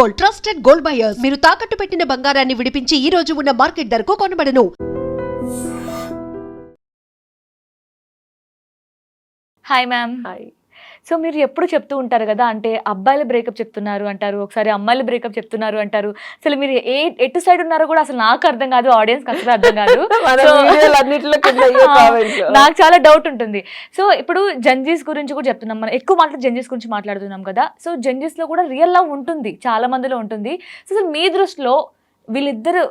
Gold, trusted gold buyers. మీరు తాకట్టు పెట్టిన బంగారాన్ని విడిపించి ఈ రోజు ఉన్న మార్కెట్ ధరకు కొనబడను. Hi ma'am. హాయ్. సో మీరు ఎప్పుడు చెప్తూ ఉంటారు కదా, అంటే అబ్బాయిలు బ్రేకప్ చెప్తున్నారు అంటారు, ఒకసారి అమ్మాయిలు బ్రేకప్ చెప్తున్నారు అంటారు. అసలు మీరు ఎటు సైడ్ ఉన్నారో కూడా అసలు నాకు అర్థం కాదు, ఆడియన్స్ అసలు అర్థం కాదు. నాకు చాలా డౌట్ ఉంటుంది. సో ఇప్పుడు జడ్జెస్ గురించి కూడా చెప్తున్నాం, మనం ఎక్కువ జడ్జెస్ గురించి మాట్లాడుతున్నాం కదా. సో జడ్జెస్ లో కూడా రియల్ లవ్ ఉంటుంది, చాలా మందిలో ఉంటుంది. సో అసలు మీ దృష్టిలో వీళ్ళిద్దరు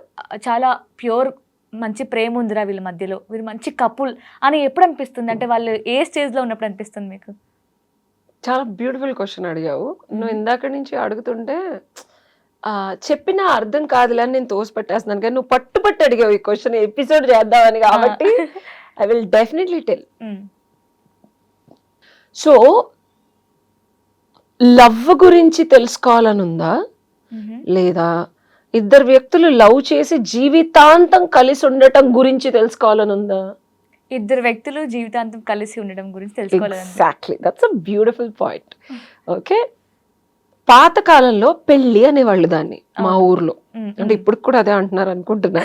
చాలా ప్యూర్, మంచి ప్రేమ ఉందిరా వీళ్ళ మధ్యలో, వీళ్ళు మంచి కపుల్ అని ఎప్పుడు అనిపిస్తుంది? అంటే వాళ్ళు ఏ స్టేజ్ లో ఉన్నప్పుడు అనిపిస్తుంది మీకు? చాలా బ్యూటిఫుల్ క్వశ్చన్ అడిగావు. నువ్వు ఇందాక నుంచి అడుగుతుంటే చెప్పినా అర్థం కాదులే అని నేను తోసిపెట్టేస్తున్నాను, కానీ నువ్వు పట్టు అడిగావు ఈ క్వశ్చన్ ఎపిసోడ్ చేద్దామని, కాబట్టి I will definitely tell. So love గురించి తెలుసుకోవాలని ఉందా, లేదా ఇద్దరు వ్యక్తులు లవ్ చేసి జీవితాంతం కలిసి ఉండటం గురించి తెలుసుకోవాలని ఉందా? ఇద్దరు వ్యక్తులు జీవితాంతం కలిసి ఉండడం గురించి తెలుసుకోవాలి. Exactly, that's a beautiful point. Okay, పాతకాలంలో పెళ్లి అనేవాళ్ళు దాన్ని మా ఊర్లో, అంటే ఇప్పుడు కూడా అదే అంటున్నారు అనుకుంటున్నా.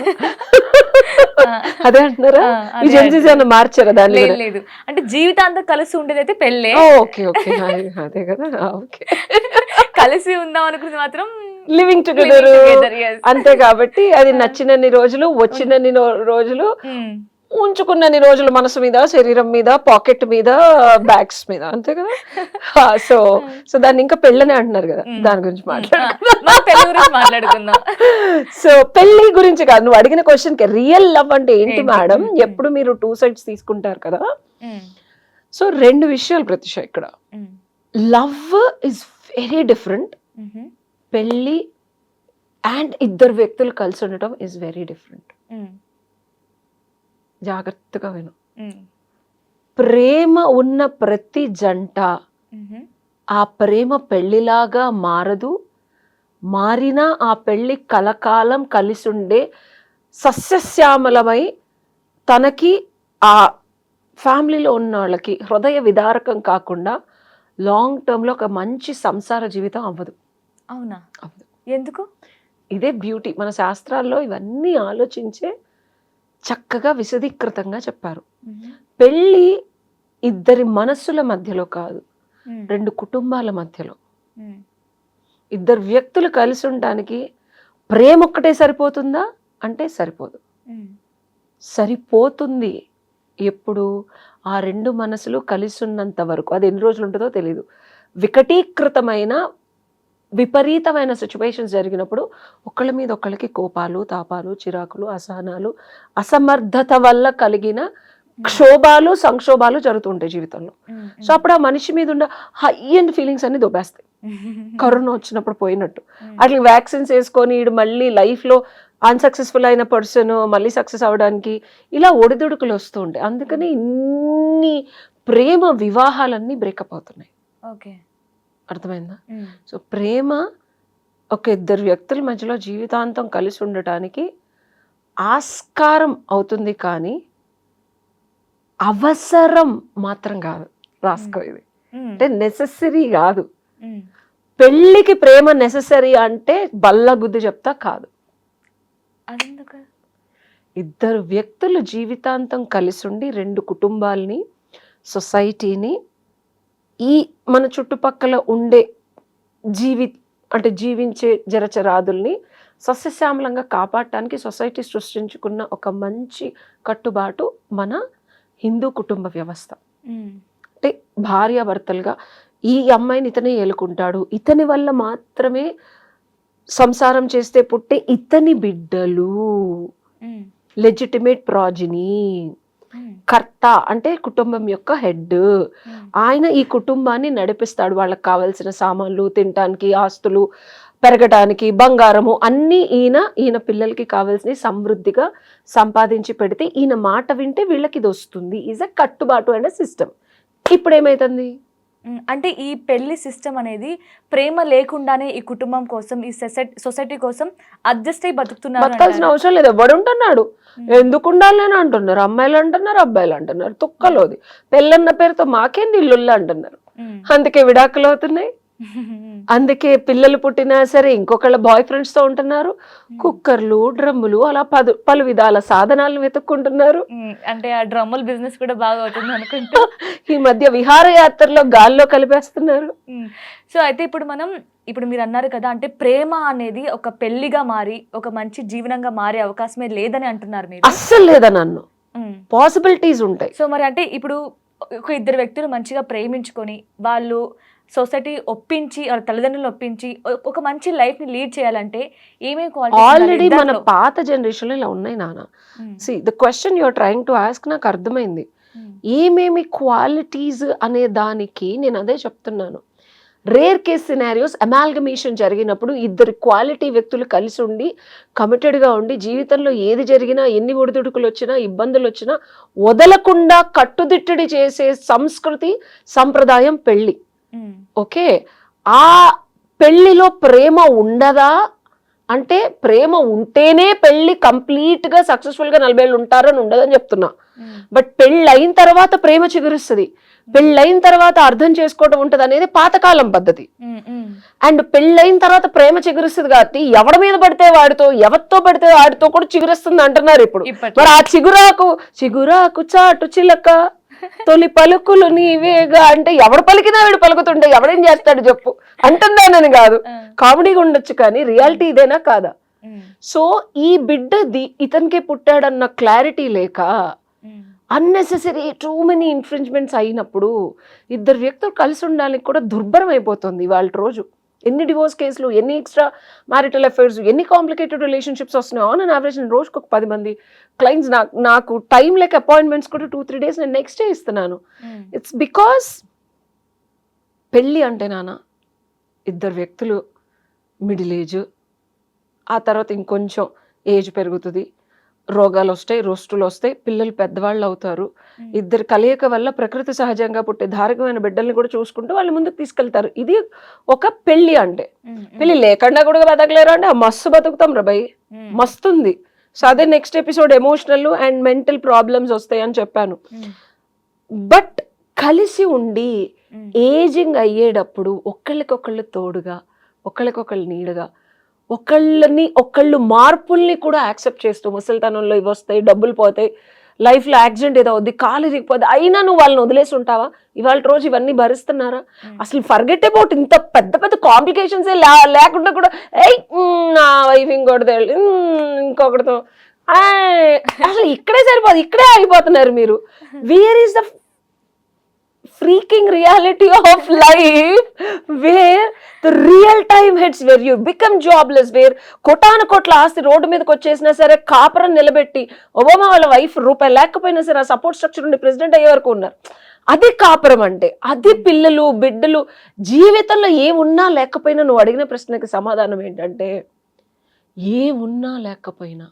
అదే అంటున్నారా? మార్చారా దాన్ని? లేదు, అంటే జీవితాంతం కలిసి ఉండేది అయితే పెళ్ళే. ఓకే ఓకే, అదే కదా. ఓకే, కలిసి ఉందాం అనుకున్నది మాత్రం లివింగ్ టుగెదర్ అంతే. కాబట్టి అది నచ్చినన్ని రోజులు, వచ్చినన్ని రోజులు, ఉంచుకున్నన్ని రోజులు మనసు మీద, శరీరం మీద, పాకెట్ మీద, బ్యాగ్స్ మీద, అంతే కదా. సో దాన్ని ఇంకా పెళ్ళనే అంటున్నారు కదా, దాని గురించి మాట్లాడుకుందాం. సో పెళ్లి గురించి కాదు, నువ్వు అడిగిన క్వశ్చన్ కి రియల్ లవ్ అంటే ఏంటి మేడం, ఎప్పుడు మీరు టూ సైడ్స్ తీసుకుంటారు కదా. సో రెండు విషయాలు ప్రతిష ఇక్కడ. లవ్ ఇస్ వెరీ డిఫరెంట్, పెళ్లి అండ్ ఇద్దరు వ్యక్తులు కలిసి ఉండటం ఇస్ వెరీ డిఫరెంట్. జాగ్రత్తగా విను. ప్రేమ ఉన్న ప్రతి జంట ఆ ప్రేమ పెళ్లిలాగా మారదు, మారినా ఆ పెళ్లి కలకాలం కలిసి ఉండే సస్యశ్యామలమై తనకి ఆ ఫ్యామిలీలో ఉన్న వాళ్ళకి హృదయ విదారకం కాకుండా లాంగ్ టర్మ్లో ఒక మంచి సంసార జీవితం అవ్వదు. అవునా? అవ్వదు. ఎందుకు? ఇదే బ్యూటీ. మన శాస్త్రాల్లో ఇవన్నీ ఆలోచించే చక్కగా విశదీకృతంగా చెప్పారు. పెళ్ళి ఇద్దరి మనస్సుల మధ్యలో కాదు, రెండు కుటుంబాల మధ్యలో. ఇద్దరు వ్యక్తులు కలిసి ఉండడానికి ప్రేమ ఒక్కటే సరిపోతుందా అంటే సరిపోదు. సరిపోతుంది ఎప్పుడు ఆ రెండు మనసులు కలిసి ఉన్నంత వరకు. అది ఎన్ని రోజులు ఉంటుందో తెలియదు. వికటీకృతమైన విపరీతమైన సిచ్యువేషన్స్ జరిగినప్పుడు ఒకళ్ళ మీద ఒకళ్ళకి కోపాలు, తాపాలు, చిరాకులు, అసహనాలు, అసమర్థత వల్ల కలిగిన క్షోభాలు, సంక్షోభాలు జరుగుతుంటాయి జీవితంలో. సో అప్పుడు ఆ మనిషి మీద ఉన్న హై అండ్ ఫీలింగ్స్ అన్ని దొబ్బేస్తాయి. కరోనా వచ్చినప్పుడు పోయినట్టు అట్లా వ్యాక్సిన్స్ వేసుకొని మళ్ళీ లైఫ్లో అన్సక్సెస్ఫుల్ అయిన పర్సన్ మళ్ళీ సక్సెస్ అవ్వడానికి ఇలా ఒడిదుడుకులు వస్తూ ఉంటాయి. అందుకని ఇన్ని ప్రేమ వివాహాలన్నీ బ్రేకప్ అవుతున్నాయి. ఓకే, అర్థమైందా? సో ప్రేమ ఒక ఇద్దరు వ్యక్తుల మధ్యలో జీవితాంతం కలిసి ఉండటానికి ఆస్కారం అవుతుంది, కానీ అవసరం మాత్రం కాదు. రాసుకో, ఇది అంటే నెసెసరీ కాదు. పెళ్ళికి ప్రేమ నెసెసరీ అంటే బల్లగుద్ది చెప్తా కాదు. ఇద్దరు వ్యక్తులు జీవితాంతం కలిసి ఉండి రెండు కుటుంబాలని, సొసైటీని, ఈ మన చుట్టుపక్కల ఉండే జీవించే జరచరాదుల్ని సస్యశ్యామలంగా కాపాడటానికి సొసైటీ సృష్టించుకున్న ఒక మంచి కట్టుబాటు మన హిందూ కుటుంబ వ్యవస్థ. అంటే భార్యాభర్తలుగా ఈ అమ్మాయిని ఇతనే ఏలుకుంటాడు, ఇతని వల్ల మాత్రమే సంసారం చేస్తే పుట్టే ఇతని బిడ్డలు, లెజిటిమేట్ ప్రాజినీ, కర్త అంటే కుటుంబం యొక్క హెడ్, ఆయన ఈ కుటుంబాన్ని నడిపిస్తాడు. వాళ్ళకి కావాల్సిన సామాన్లు, తినటానికి, ఆస్తులు పెరగటానికి, బంగారము అన్నీ ఈయన పిల్లలకి కావాల్సినవి సమృద్ధిగా సంపాదించి పెడితే ఈయన మాట వింటే వీళ్ళకి ఇది వస్తుంది. ఈజ్ అ కట్టుబాటు అండ్ సిస్టమ్. ఇప్పుడు ఏమైతుంది అంటే ఈ పెళ్లి సిస్టమ్ అనేది ప్రేమ లేకుండానే ఈ కుటుంబం కోసం, ఈ సొసైటీ కోసం అడ్జస్ట్ అయ్యి బతకాల్సిన అవసరం లేదు. ఎవడు ఉంటున్నాడు, ఎందుకు ఉండాలని అంటున్నారు. అమ్మాయిలు అంటున్నారు, అబ్బాయిలు అంటున్నారు. తుక్కలోది పెళ్ళన్న పేరుతో మాకేంది ఇల్లు అంటున్నారు. అందుకే విడాకులు అవుతున్నాయి, అందుకే పిల్లలు పుట్టినా సరే ఇంకొకళ్ళ బాయ్ ఫ్రెండ్స్ తో ఉంటున్నారు, కుక్కర్లు డ్రమ్ములు అలా పలు విధాల సాధనాలను వెతుక్కుంటున్నారు. అంటే ఆ డ్రమ్ముల బిజినెస్ కూడా బాగా అవుతుంది అనుకుంటా. ఈ మధ్య విహారయాత్రలో గాల్లో కలిపేస్తున్నారు. సో అయితే ఇప్పుడు మీరు అన్నారు కదా, అంటే ప్రేమ అనేది ఒక పెళ్లిగా మారి ఒక మంచి జీవనంగా మారే అవకాశమే లేదని అంటున్నారు మీరు. అస్సలు లేదా, నన్ను పాసిబిలిటీస్ ఉంటాయి. సో మరి అంటే ఇప్పుడు ఒక ఇద్దరు వ్యక్తులు మంచిగా ప్రేమించుకొని వాళ్ళు సొసైటీ ఒప్పించి వాళ్ళ తల్లిదండ్రులను ఒప్పించి ఒక మంచి లైఫ్ ని లీడ్ చేయాలంటే ఏమేమి ఆల్రెడీ మన పాత జనరేషన్ లో ఇలా ఉన్నాయి నాన్న. See the question you are trying to ask నాకు అర్థమైంది. ఏమేమి క్వాలిటీస్ అనే దానికి నేను అదే చెప్తున్నాను. రేర్ కేస్ సినారియోస్ అమాల్గమేషన్ జరిగినప్పుడు ఇద్దరు క్వాలిటీ వ్యక్తులు కలిసి ఉండి కమిటెడ్గా ఉండి జీవితంలో ఏది జరిగినా ఎన్ని ఒడిదుడుకులు వచ్చినా ఇబ్బందులు వచ్చినా వదలకుండా కట్టుదిట్టడి చేసే సంస్కృతి సంప్రదాయం పెళ్ళి. ఓకే, ఆ పెళ్లిలో ప్రేమ ఉండదా అంటే ప్రేమ ఉంటేనే పెళ్లి కంప్లీట్ గా సక్సెస్ఫుల్ గా 40 ఏళ్ళు ఉంటారని ఉండదని చెప్తున్నా. బట్ పెళ్ళి అయిన తర్వాత ప్రేమ చిగురుస్తుంది, పెళ్ళైన తర్వాత అర్థం చేసుకోవడం ఉంటది అనేది పాతకాలం పద్ధతి. అండ్ పెళ్ళైన తర్వాత ప్రేమ చిగురుస్తుంది కాబట్టి ఎవడి మీద పడితే వాడితో ఎవరితో పడితే వాడితో కూడా చిగురుస్తుంది అంటున్నారు ఇప్పుడు. మరి ఆ చిగురాకు చాటు చిలక తొలి పలుకులు నీవేగా అంటే ఎవడు పలికినా వీడు పలుకుతుంటే ఎవడేం చేస్తాడు చెప్పు అంటున్నానని కాదు, కామెడీగా ఉండొచ్చు కానీ రియాలిటీ ఇదేనా కాదా? సో ఈ బిడ్డది ఇతనికే పుట్టాడన్న క్లారిటీ లేక అన్నెసెసరీ టూ మెనీ ఇన్ఫ్రింజ్మెంట్స్ అయినప్పుడు ఇద్దరు వ్యక్తులు కలిసి ఉండాలని కూడా దుర్భరం అయిపోతుంది వాళ్ళ రోజు. ఎన్ని డివోర్స్ కేసులు, ఎన్ని ఎక్స్ట్రా మ్యారిటల్ అఫైర్స్, ఎన్ని కాంప్లికేటెడ్ రిలేషన్షిప్స్ వస్తున్నాయి. ఆన్ అండ్ యావరేజ్ నేను రోజుకు ఒక 10 మంది క్లయింట్స్ నాకు టైం లేక అపాయింట్మెంట్స్ కూడా 2-3 days నేను నెక్స్ట్ డే ఇస్తున్నాను. ఇట్స్ బికాస్ పెళ్ళి అంటే నాన్న ఇద్దరు వ్యక్తులు మిడిల్ ఏజ్, ఆ తర్వాత ఇంకొంచెం ఏజ్ పెరుగుతుంది, రోగాలు వస్తాయి, రోస్టులు వస్తాయి, పిల్లలు పెద్దవాళ్ళు అవుతారు. ఇద్దరు కలయిక వల్ల ప్రకృతి సహజంగా పుట్టే ధారకమైన బిడ్డల్ని కూడా చూసుకుంటూ వాళ్ళు ముందుకు తీసుకెళ్తారు. ఇది ఒక పెళ్లి అంటే. పెళ్లి లేకుండా కూడా బతకలేరు అంటే మస్తు బతుకుతాం రబాయ్, మస్తుంది. సో అదే next episode emotional and mental problems వస్తాయి అని చెప్పాను. బట్ కలిసి ఉండి ఏజింగ్ అయ్యేటప్పుడు ఒకళ్ళకొకళ్ళు తోడుగా, ఒకళ్ళకొకళ్ళు నీడగా, ఒకళ్ళు మార్పుల్ని కూడా యాక్సెప్ట్ చేస్తూ, ముసలితనంలో ఇవి వస్తాయి, డబ్బులు పోతాయి, లైఫ్లో యాక్సిడెంట్ ఏదో అవుద్ది, కాలు ఇరిగిపోద్ది, అయినా నువ్వు వాళ్ళని వదిలేసి ఉంటావా? ఇవాళ రోజు ఇవన్నీ భరిస్తున్నారా? అసలు ఫర్గెట్ అబౌట్ ఇంత పెద్ద పెద్ద కాంప్లికేషన్స్ లేకుండా కూడా నా వైఫ్ ఇంకొకటితో అసలు ఇక్కడే సరిపోదు, ఇక్కడే ఆగిపోతున్నారు మీరు. Where is the freaking reality of life where the real time hits, where you become jobless, where కోటాను కోట్ల ఆస్తి రోడ్డు మీదకి వచ్చేసినా సరే కాపురం నిలబెట్టి ఒబామా వాళ్ళ వైఫ్ రూపాయి లేకపోయినా సరే ఆ సపోర్ట్ స్ట్రక్చర్ ఉండి ప్రెసిడెంట్ అయ్యే వరకు ఉన్నారు. అది కాపురం అంటే, అది పిల్లలు బిడ్డలు. జీవితంలో ఏమున్నా లేకపోయినా నువ్వు అడిగిన ప్రశ్నకి సమాధానం ఏంటంటే ఏమున్నా లేకపోయినా,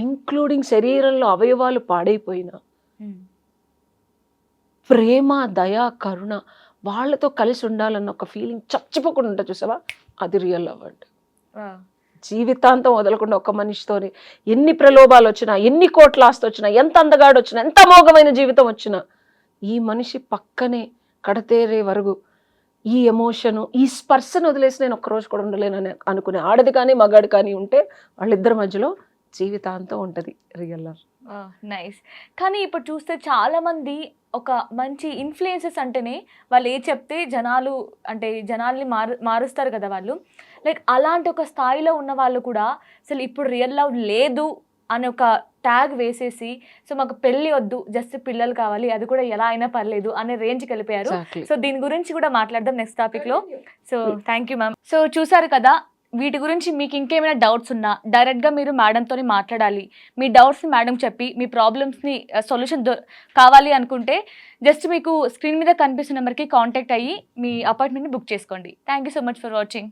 ఇంక్లూడింగ్ శరీరంలో అవయవాలు పాడైపోయినా, ప్రేమ దయ కరుణ వాళ్ళతో కలిసి ఉండాలన్న ఒక ఫీలింగ్ చచ్చిపోకుండా ఉంటుంది చూసావా, అది రియల్ లవ్ అంటే. జీవితాంతం వదలకుండా ఒక మనిషితోని ఎన్ని ప్రలోభాలు వచ్చినా, ఎన్ని కోట్ల ఆస్తి వచ్చినా, ఎంత అందగాడు వచ్చినా, ఎంత అమోఘమైన జీవితం వచ్చినా, ఈ మనిషి పక్కనే కడతేరే వరకు ఈ ఎమోషను, ఈ స్పర్శను వదిలేసి నేను ఒక్కరోజు కూడా ఉండలేనని అనుకునే ఆడది కానీ మగాడు కానీ ఉంటే వాళ్ళిద్దరి మధ్యలో జీవితాంతం ఉంటుంది రియల్ లవ్. నైస్. కానీ ఇప్పుడు చూస్తే చాలా మంది ఒక మంచి ఇన్ఫ్లుయెన్సెస్ అంటేనే వాళ్ళు ఏ చెప్తే జనాల్ని మారుస్తారు కదా వాళ్ళు. లైక్ అలాంటి ఒక స్థాయిలో ఉన్న వాళ్ళు కూడా అసలు ఇప్పుడు రియల్ లవ్ లేదు అని ఒక ట్యాగ్ వేసేసి, సో మాకు పెళ్ళి వద్దు, జస్ట్ పిల్లలు కావాలి, అది కూడా ఎలా అయినా పర్లేదు అనే రేంజ్కి వెళ్ళిపోయారు. సో దీని గురించి కూడా మాట్లాడదాం నెక్స్ట్ టాపిక్లో. So thank you ma'am. So చూసారు కదా, వీటి గురించి మీకు ఇంకేమైనా డౌట్స్ ఉన్నా డైరెక్ట్గా మీరు మేడంతో మాట్లాడాలి. మీ డౌట్స్ని మేడం చెప్పి మీ ప్రాబ్లమ్స్ని సొల్యూషన్ కావాలి అనుకుంటే జస్ట్ మీకు స్క్రీన్ మీద కనిపిస్తున్న నెంబర్కి కాంటాక్ట్ అయ్యి మీ అపాయింట్మెంట్ని బుక్ చేసుకోండి. Thank you so much for watching.